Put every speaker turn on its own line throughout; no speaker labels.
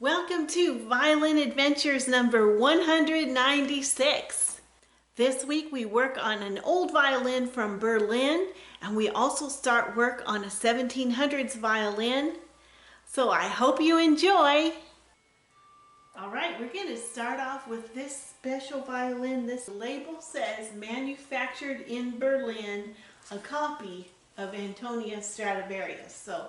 Welcome to Violin Adventures number 196. This week we work on an old violin from Berlin, and we also start work on a 1700's violin. So I hope you enjoy. All right, we're going to start off with this special violin. This label says manufactured in Berlin, a copy of Antonia Stradivarius. So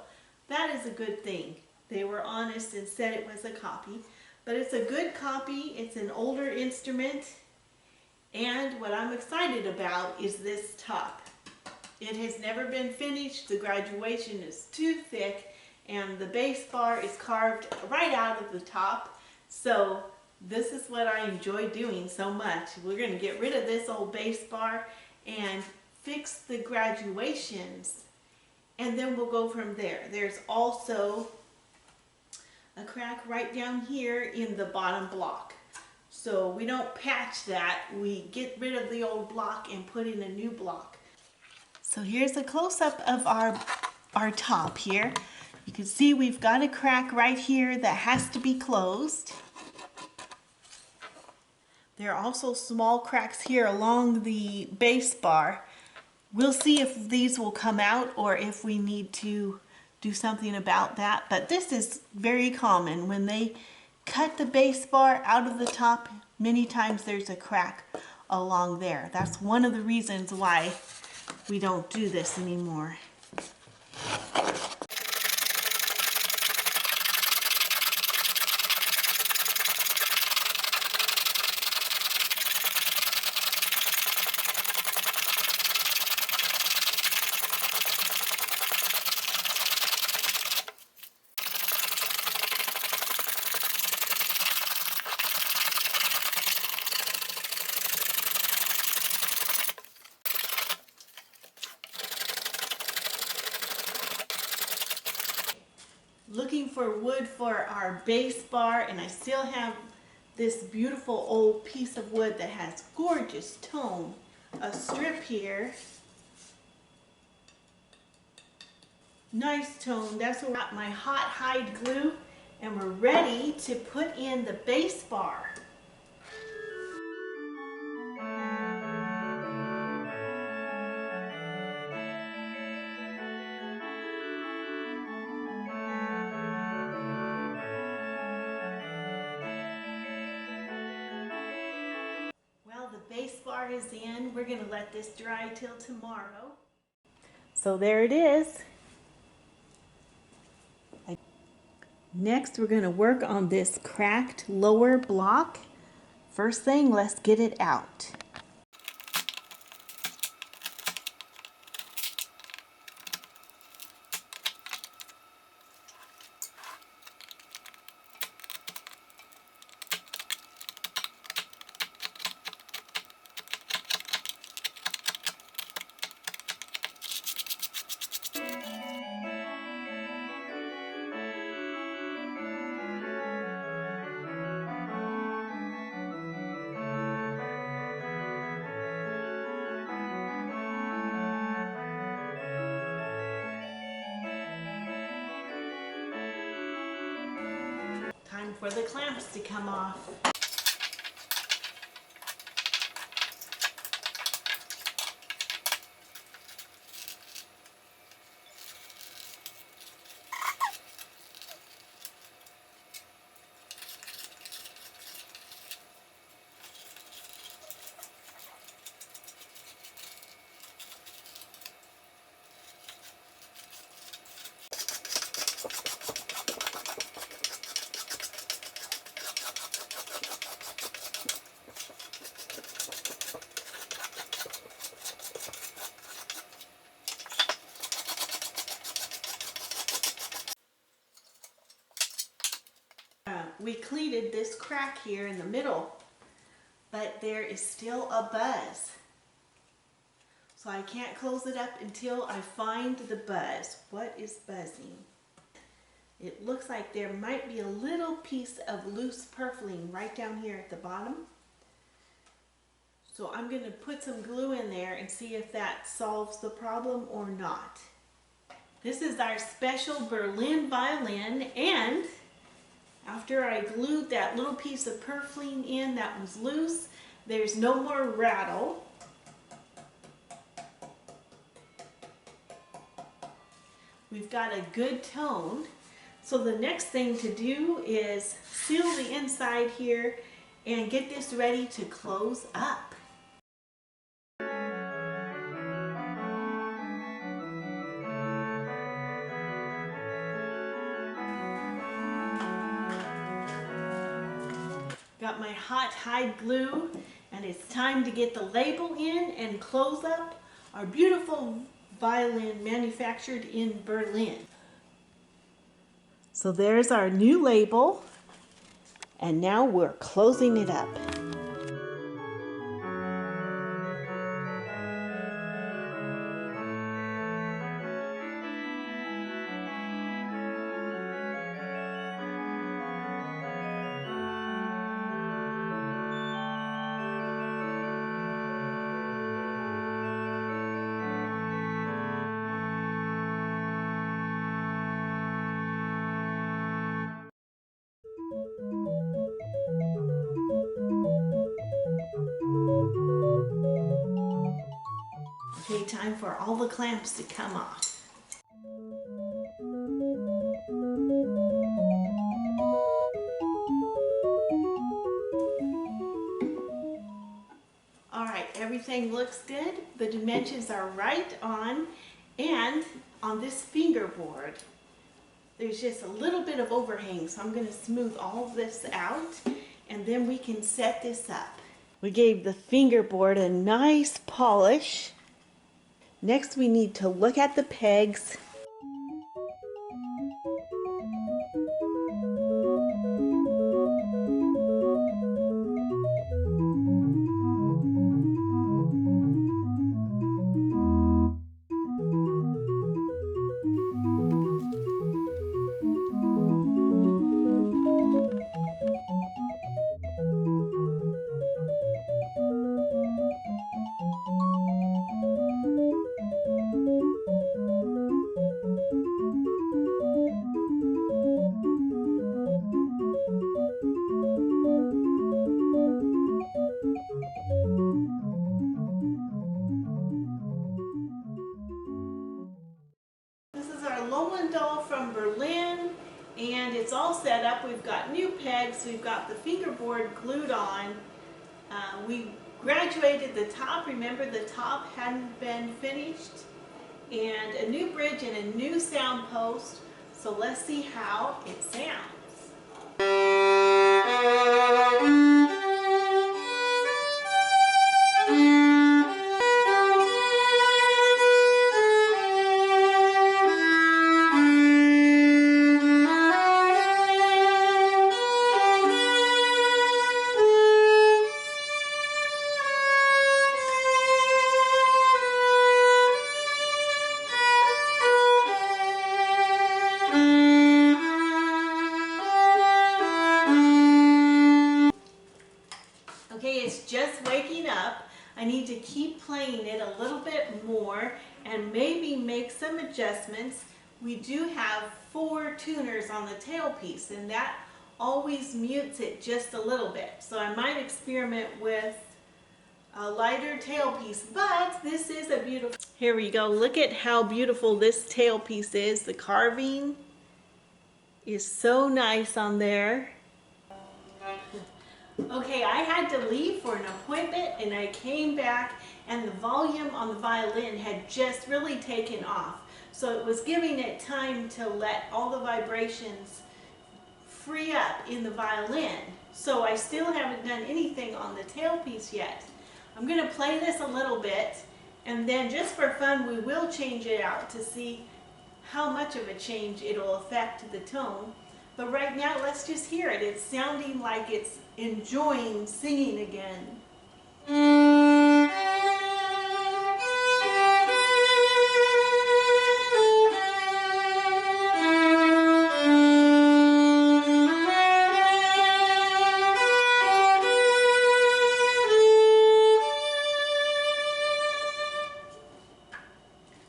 that is a good thing. They were honest and said it was a copy, but it's a good copy. It's an older instrument, and what I'm excited about is this top. It has never been finished. The graduation is too thick, and the bass bar is carved right out of the top. So this is what I enjoy doing so much. We're going to get rid of this old bass bar and fix the graduations, and then we'll go from there. There's also a crack right down here in the bottom block. So we don't patch that. We get rid of the old block and put in a new block. So here's a close-up of our top here. You can see we've got a crack right here that has to be closed. There are also small cracks here along the bass bar. We'll see if these will come out or if we need to do something about that, but this is very common. When they cut the bass bar out of the top, many times there's a crack along there. That's one of the reasons why we don't do this anymore. Looking for wood for our bass bar, and I still have this beautiful old piece of wood that has gorgeous tone. A strip here. Nice tone. That's where I got my hot hide glue, and we're ready to put in the bass bar. The bass bar is in. We're going to let this dry till tomorrow. So there it is. Next, we're going to work on this cracked lower block. First thing, let's get it out. Time for the clamps to come off. We cleated this crack here in the middle, but there is still a buzz. So I can't close it up until I find the buzz. What is buzzing? It looks like there might be a little piece of loose purfling right down here at the bottom. So I'm going to put some glue in there and see if that solves the problem or not. This is our special Berlin violin, and After I glued that little piece of purfling in that was loose, there's no more rattle. We've got a good tone. So the next thing to do is seal the inside here and get this ready to close up. Got my hot hide glue, and it's time to get the label in and close up our beautiful violin manufactured in Berlin. So there's our new label, and now we're closing it up. Okay, time for all the clamps to come off. All right, everything looks good. The dimensions are right on, and on this fingerboard, there's just a little bit of overhang, so I'm going to smooth all of this out, and then we can set this up. We gave the fingerboard a nice polish. Next, we need to look at the pegs. Lowendall from Berlin, and it's all set up. We've got new pegs, we've got the fingerboard glued on. We graduated the top. Remember, the top hadn't been finished, and a new bridge and a new sound post. So let's see how it sounds. Okay, it's just waking up. I need to keep playing it a little bit more and maybe make some adjustments. We do have 4 tuners on the tailpiece, and that always mutes it just a little bit. So I might experiment with a lighter tailpiece, but this is a beautiful... Here we go. Look at how beautiful this tailpiece is. The carving is so nice on there. Okay, I had to leave for an appointment, and I came back, and the volume on the violin had just really taken off. So it was giving it time to let all the vibrations free up in the violin. So I still haven't done anything on the tailpiece yet. I'm going to play this a little bit, and then just for fun we will change it out to see how much of a change it'll affect the tone. But right now, let's just hear it. It's sounding like it's enjoying singing again.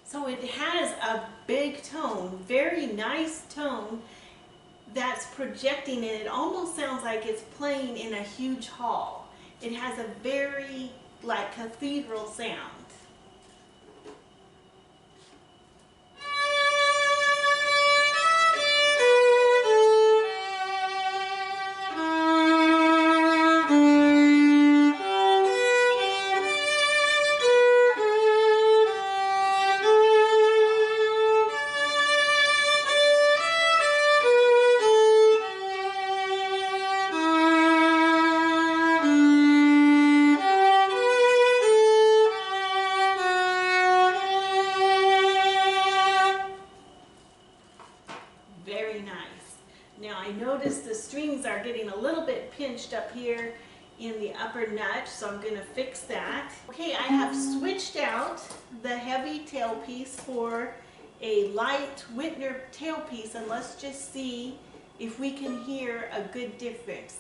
So it has a big tone, very nice tone. that's projecting it. It almost sounds like it's playing in a huge hall. It has a very like cathedral sound. Very nice. Now I notice the strings are getting a little bit pinched up here in the upper nut, so I'm going to fix that. Okay, I have switched out the heavy tailpiece for a light Whitner tailpiece, and let's just see if we can hear a good difference.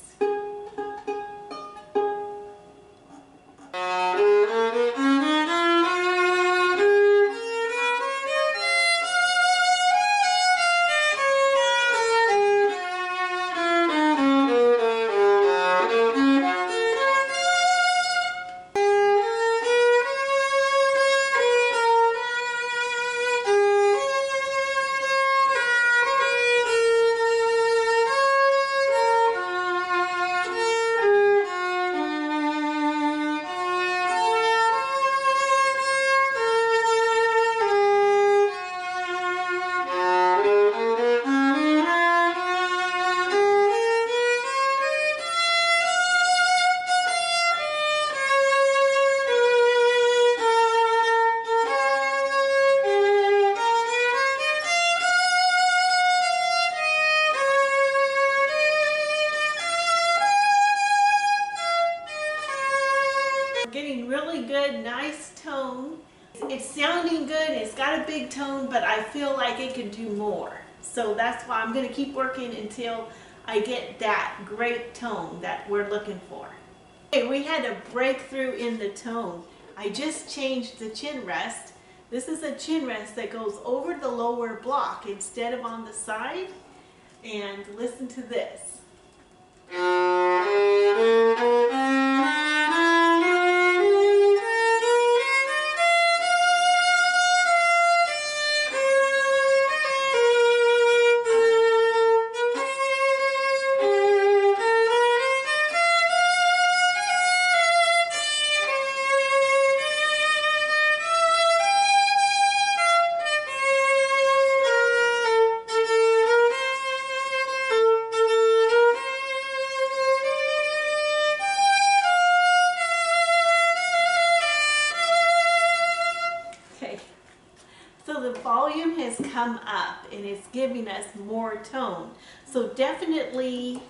Getting really good, nice tone. It's sounding good, it's got a big tone, but I feel like it can do more. So that's why I'm going to keep working until I get that great tone that we're looking for. Okay, we had a breakthrough in the tone. I just changed the chin rest. This is a chin rest that goes over the lower block instead of on the side. And listen to this. So the volume has come up and it's giving us more tone. So definitely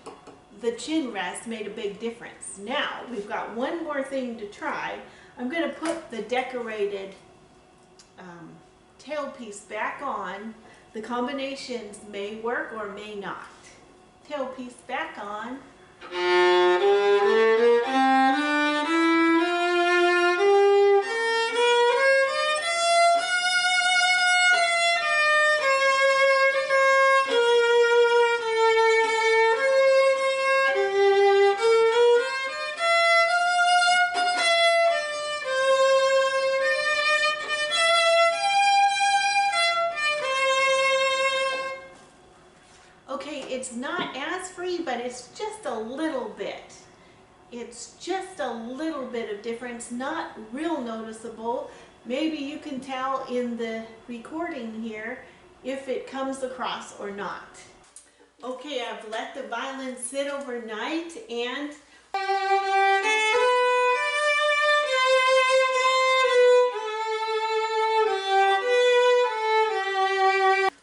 the chin rest made a big difference. Now we've got one more thing to try. I'm going to put the decorated tailpiece back on. The combinations may work or may not. Tailpiece back on. Okay, it's not as free, but it's just a little bit. It's just a little bit of difference, not real noticeable. Maybe you can tell in the recording here if it comes across or not. Okay, I've let the violin sit overnight and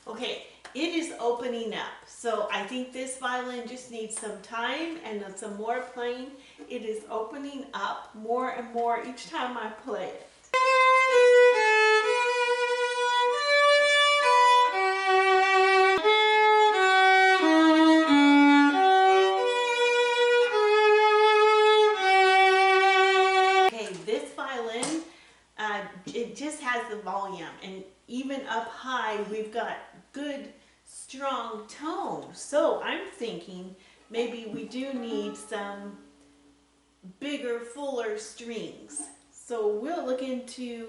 okay, it is opening up. So I think this violin just needs some time and some more playing. It is opening up more and more each time I play it. Okay, this violin, it just has the volume, and even up high we've got good strong tone. So I'm thinking maybe we do need some bigger, fuller strings. So we'll look into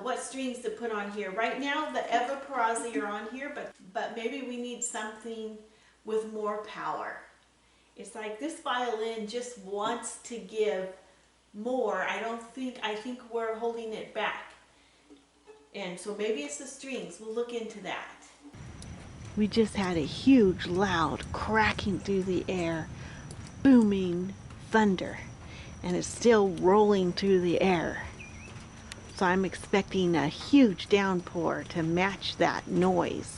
what strings to put on here. Right now the Eva Perazzi are on here, but maybe we need something with more power. It's like this violin just wants to give more. I think we're holding it back. And so maybe it's the strings. We'll look into that. We just had a huge, loud cracking through the air, booming thunder, and it's still rolling through the air. So I'm expecting a huge downpour to match that noise.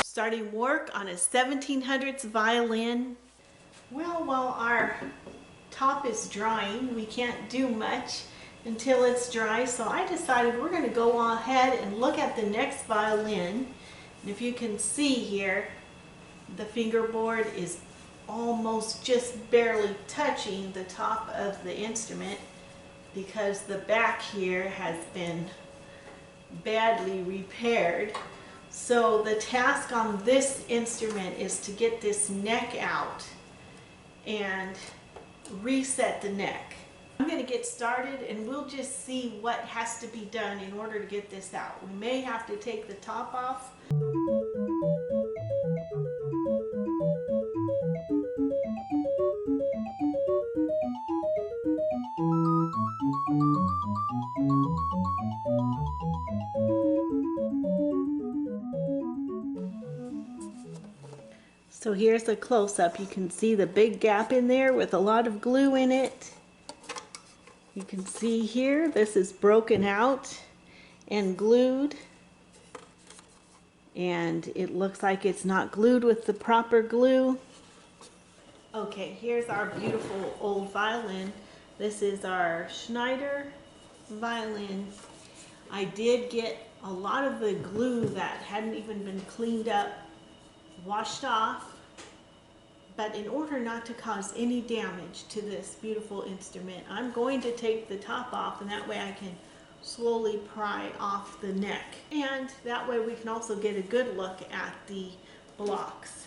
Starting work on a 1700's violin. Well, while our top is drying, we can't do much until it's dry, so I decided we're going to go ahead and look at the next violin. And if you can see here, the fingerboard is almost just barely touching the top of the instrument because the back here has been badly repaired. So the task on this instrument is to get this neck out and reset the neck. I'm going to get started and we'll just see what has to be done in order to get this out. We may have to take the top off. So here's a close-up. You can see the big gap in there with a lot of glue in it. You can see here, this is broken out and glued. And it looks like it's not glued with the proper glue. Okay, here's our beautiful old violin. This is our Schneider violin. I did get a lot of the glue that hadn't even been cleaned up washed off, but in order not to cause any damage to this beautiful instrument, I'm going to take the top off, and that way I can slowly pry off the neck, and that way we can also get a good look at the blocks.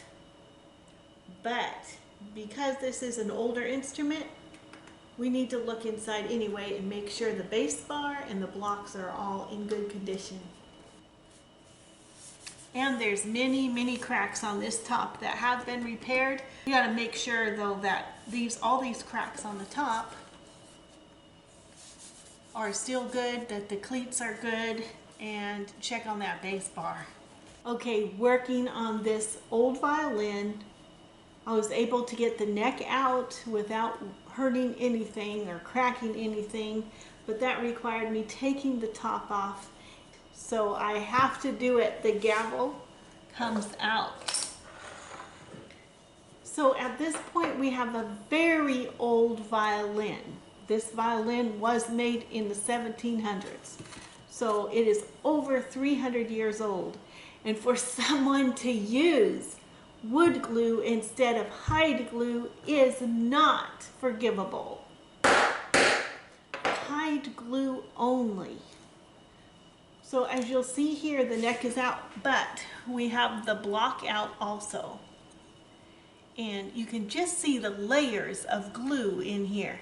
But because this is an older instrument, we need to look inside anyway and make sure the bass bar and the blocks are all in good condition. And there's many cracks on this top that have been repaired. You got to make sure though that all these cracks on the top are still good, that the cleats are good, and check on that bass bar. Okay, working on this old violin, I was able to get the neck out without hurting anything or cracking anything, but that required me taking the top off. So I have to do it. The gavel comes out. So at this point we have a very old violin. This violin was made in the 1700s. So it is over 300 years old. And for someone to use wood glue instead of hide glue is not forgivable. Hide glue only. So as you'll see here, the neck is out, but we have the block out also. And you can just see the layers of glue in here.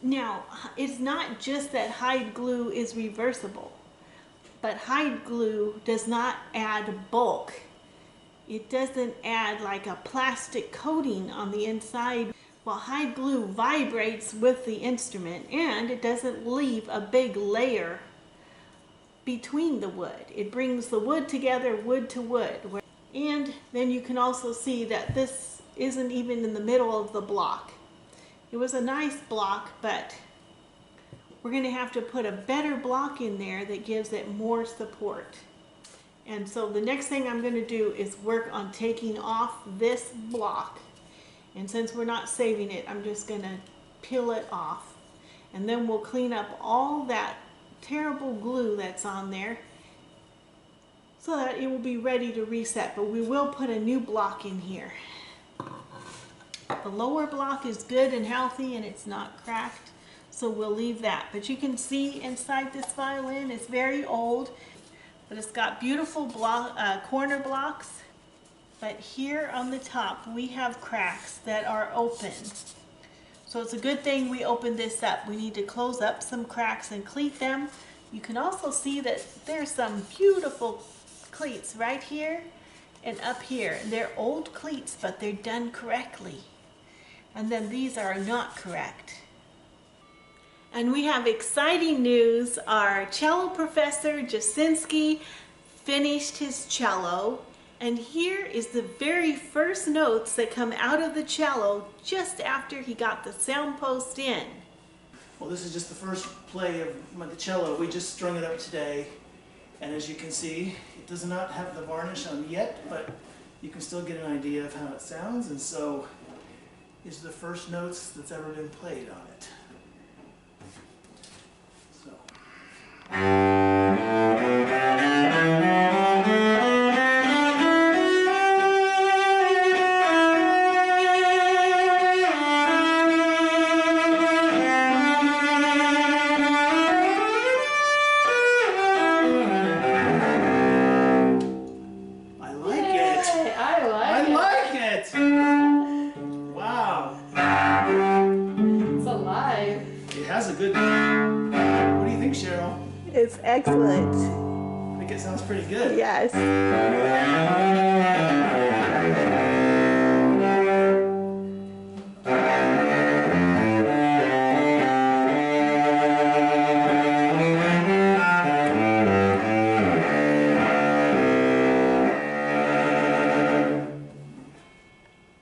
Now, it's not just that hide glue is reversible, but hide glue does not add bulk. It doesn't add like a plastic coating on the inside. Well, hide glue vibrates with the instrument, and it doesn't leave a big layer between the wood. It brings the wood together, wood to wood. And then you can also see that this isn't even in the middle of the block. It was a nice block, but we're going to have to put a better block in there that gives it more support. And so the next thing I'm going to do is work on taking off this block. And since we're not saving it, I'm just going to peel it off. And then we'll clean up all that terrible glue that's on there so that it will be ready to reset. But we will put a new block in here. The lower block is good and healthy and it's not cracked, so we'll leave that. But you can see inside this violin, it's very old, but it's got beautiful corner blocks. But here on the top, we have cracks that are open. So it's a good thing we opened this up. We need to close up some cracks and cleat them. You can also see that there's some beautiful cleats right here and up here. They're old cleats, but they're done correctly. And then these are not correct. And we have exciting news. Our cello professor, Jasinski, finished his cello. And here is the very first notes that come out of the cello just after he got the sound post in.
Well, this is just the first play of the cello. We just strung it up today. And as you can see, it does not have the varnish on yet, but you can still get an idea of how it sounds. And so these are the first notes that's ever been played on it. So.
It's excellent.
I think it sounds pretty good.
Yes.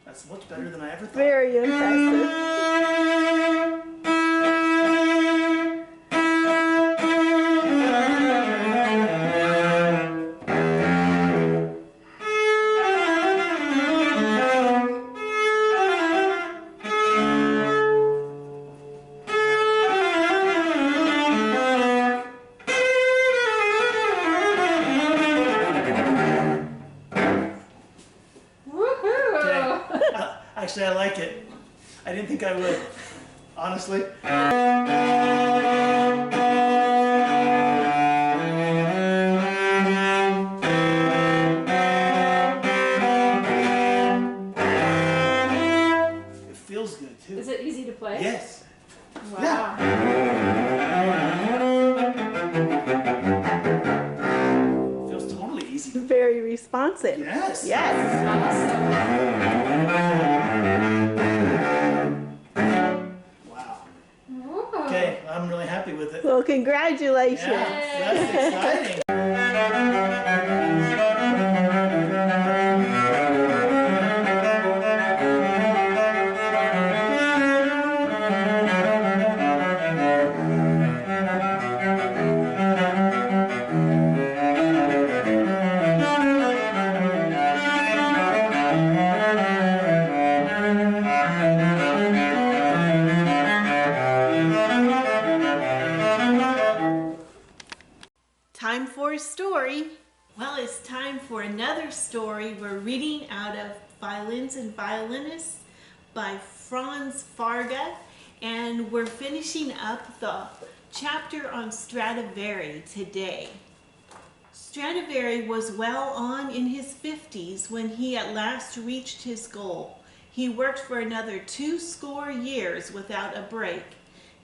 That's much better than I ever thought.
Very impressive.
Actually, I like it. I didn't think I would, honestly. It feels good, too.
Is it easy to play?
Yes.
Wow.
Yeah. Feels totally easy.
Very responsive.
Yes.
Yes.
Wow. Okay, I'm really happy with it.
Well, congratulations.
Yeah, that's exciting.
Time for a story. Well, it's time for another story. We're reading out of Violins and Violinists by Franz Farga, and we're finishing up the chapter on Stradivari today. Stradivari was well on in his 50s when he at last reached his goal. He worked for another 20 years without a break.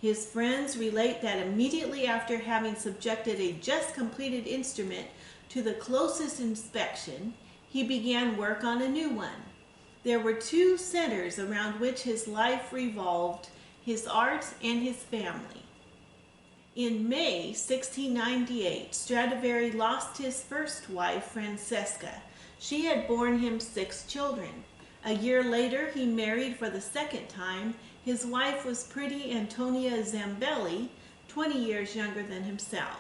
His friends relate that immediately after having subjected a just completed instrument to the closest inspection, he began work on a new one. There were two centers around which his life revolved: his art and his family. In May 1698, Stradivari lost his first wife, Francesca. She had borne him 6 children. A year later, he married for the second time. His wife was pretty Antonia Zambelli, 20 years younger than himself.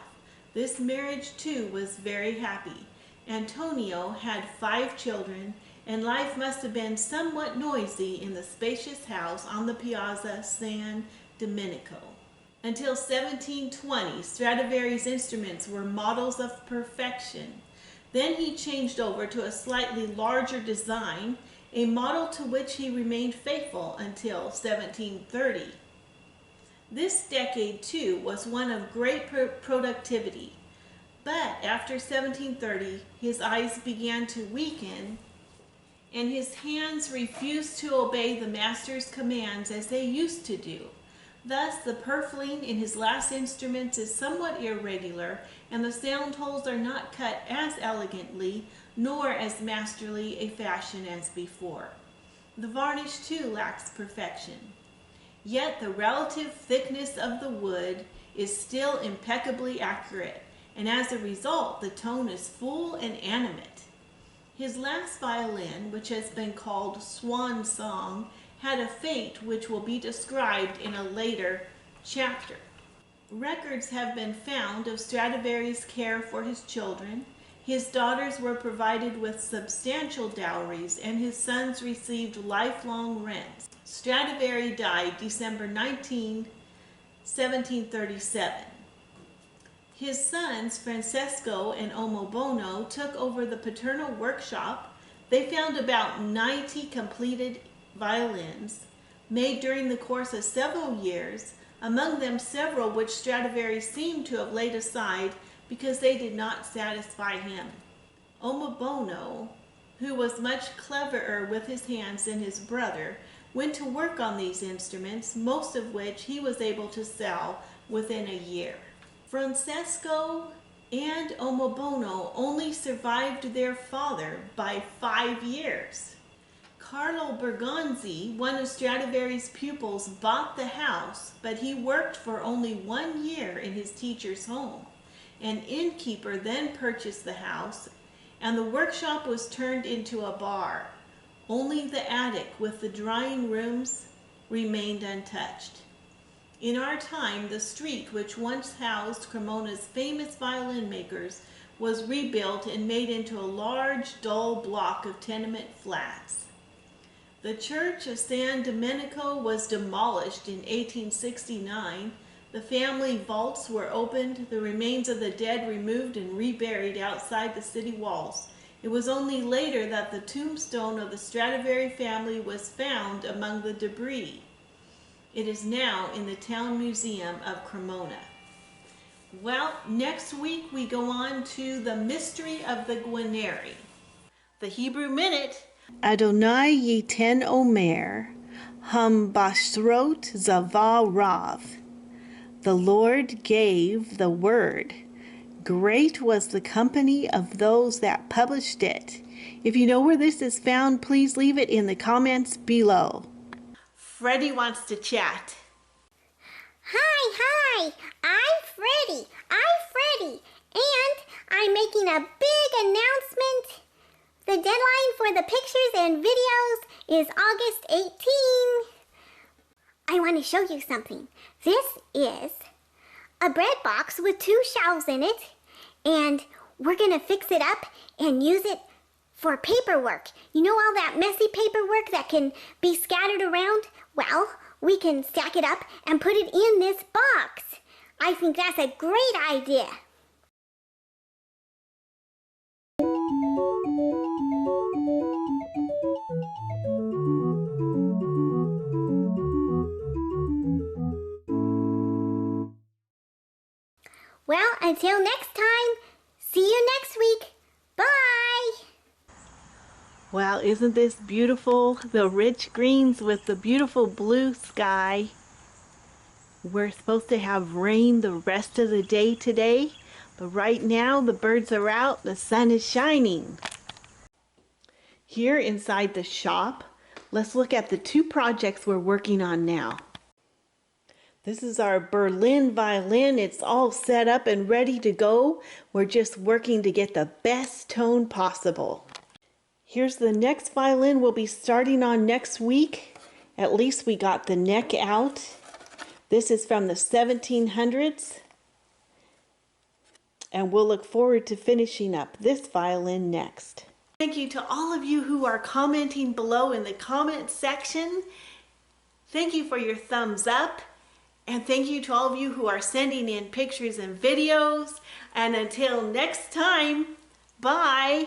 This marriage, too, was very happy. Antonio had 5 children, and life must have been somewhat noisy in the spacious house on the Piazza San Domenico. Until 1720, Stradivari's instruments were models of perfection. Then he changed over to a slightly larger design, a model to which he remained faithful until 1730. This decade, too, was one of great productivity. But after 1730, his eyes began to weaken, and his hands refused to obey the master's commands as they used to do. Thus, the purfling in his last instruments is somewhat irregular, and the sound holes are not cut as elegantly nor as masterly a fashion as before. The varnish, too, lacks perfection. Yet the relative thickness of the wood is still impeccably accurate, and as a result, the tone is full and animate. His last violin, which has been called Swan Song, had a fate which will be described in a later chapter. Records have been found of Stradivari's care for his children. His daughters were provided with substantial dowries, and his sons received lifelong rents. Stradivari died December 19, 1737. His sons, Francesco and Omobono, took over the paternal workshop. They found about 90 completed violins, made during the course of several years, among them several which Stradivari seemed to have laid aside because they did not satisfy him. Omobono, who was much cleverer with his hands than his brother, went to work on these instruments, most of which he was able to sell within a year. Francesco and Omobono only survived their father by 5 years. Carlo Bergonzi, one of Stradivari's pupils, bought the house, but he worked for only 1 year in his teacher's home. An innkeeper then purchased the house, and the workshop was turned into a bar. Only the attic with the drying rooms remained untouched. In our time, the street which once housed Cremona's famous violin makers was rebuilt and made into a large, dull block of tenement flats. The church of San Domenico was demolished in 1869. The family vaults were opened, the remains of the dead removed and reburied outside the city walls. It was only later that the tombstone of the Stradivari family was found among the debris. It is now in the Town Museum of Cremona. Well, next week we go on to the mystery of the Guarneri. The Hebrew Minute. Adonai yiten omer, hum bashrot zava rav. The Lord gave the word. Great was the company of those that published it. If you know where this is found, please leave it in the comments below. Freddie wants to chat.
Hi, I'm Freddie, and I'm making a big announcement. The deadline for the pictures and videos is August 18. I want to show you something. This is a bread box with 2 shelves in it, and we're going to fix it up and use it for paperwork. You know all that messy paperwork that can be scattered around? Well, we can stack it up and put it in this box. I think that's a great idea. Well, until next time, see you next week. Bye!
Wow, isn't this beautiful? The rich greens with the beautiful blue sky. We're supposed to have rain the rest of the day today, but right now the birds are out, the sun is shining. Here inside the shop, let's look at the 2 projects we're working on now. This is our Berlin violin. It's all set up and ready to go. We're just working to get the best tone possible. Here's the next violin we'll be starting on next week. At least we got the neck out. This is from the 1700's. And we'll look forward to finishing up this violin next. Thank you to all of you who are commenting below in the comment section. Thank you for your thumbs up. And thank you to all of you who are sending in pictures and videos. And until next time, bye.